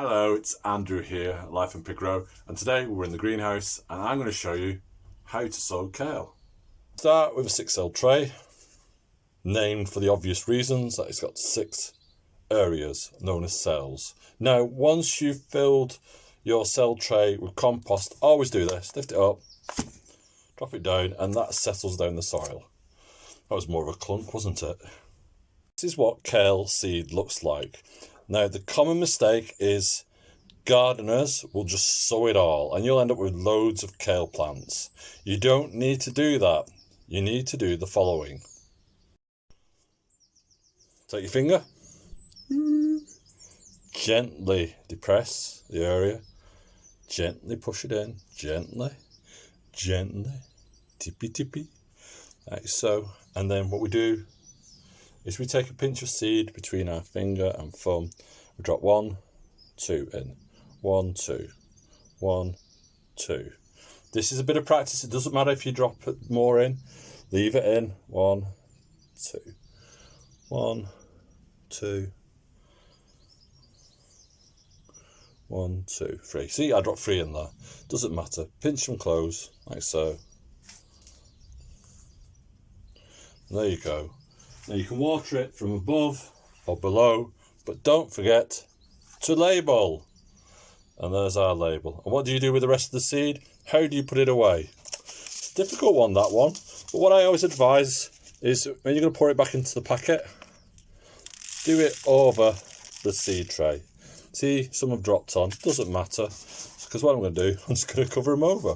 Hello, it's Andrew here at Life and Pig Row, and today we're in the greenhouse and I'm going to show you how to sow kale. Start with a 6-cell tray, named for the obvious reasons that it's got 6 areas known as cells. Now, once you've filled your cell tray with compost, always do this, lift it up, drop it down, and that settles down the soil. That was more of a clunk, wasn't it? This is what kale seed looks like. Now, the common mistake is gardeners will just sow it all and you'll end up with loads of kale plants. You don't need to do that. You need to do the following. Take your finger, gently depress the area, gently push it in, gently, tippy, like so. And then what we do is we take a pinch of seed between our finger and thumb. We drop 1, 2 in. 1, 2, 1, 2. This is a bit of practice. It doesn't matter if you drop more in. Leave it in. 1, 2, 1, 2, 1, 2, 3. See, I dropped 3 in there. Doesn't matter. Pinch them close, like so. And there you go. Now you can water it from above or below, but don't forget to label. And there's our label. And what do you do with the rest of the seed? How do you put it away? It's a difficult one, that one. But what I always advise is when you're going to pour it back into the packet, do it over the seed tray. See, some have dropped on. Doesn't matter. Because what I'm going to do, I'm just going to cover them over.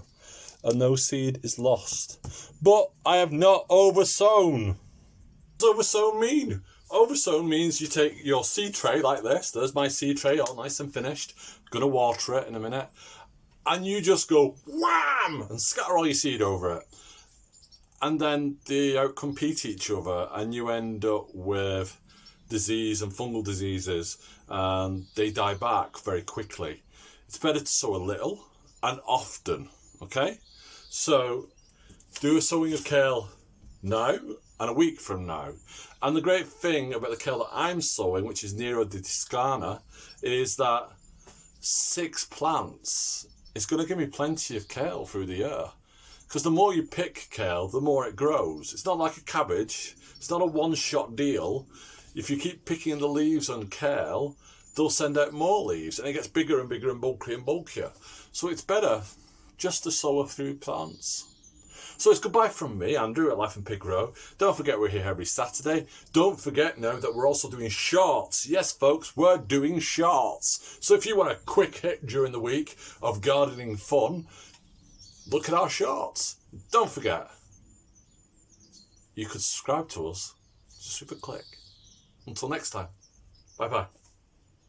And no seed is lost. But I have not oversown. What does oversown mean? Oversown means you take your seed tray like this. There's my seed tray, all nice and finished. Gonna water it in a minute. And you just go wham and scatter all your seed over it. And then they outcompete each other and you end up with disease and fungal diseases and they die back very quickly. It's better to sow a little and often, okay? So do a sowing of kale now and a week from now. And the great thing about the kale that I'm sowing, which is Nero di Toscana, is that 6 plants is going to give me plenty of kale through the year. Because the more you pick kale, the more it grows. It's not like a cabbage. It's not a one-shot deal. If you keep picking the leaves on kale, they'll send out more leaves and it gets bigger and bigger and bulkier. So it's better just to sow a few plants. So it's goodbye from me, Andrew, at Life and Pig Row. Don't forget we're here every Saturday. Don't forget now that we're also doing shorts. Yes, folks, we're doing shorts. So if you want a quick hit during the week of gardening fun, look at our shorts. Don't forget, you could subscribe to us just with a click. Until next time, bye-bye.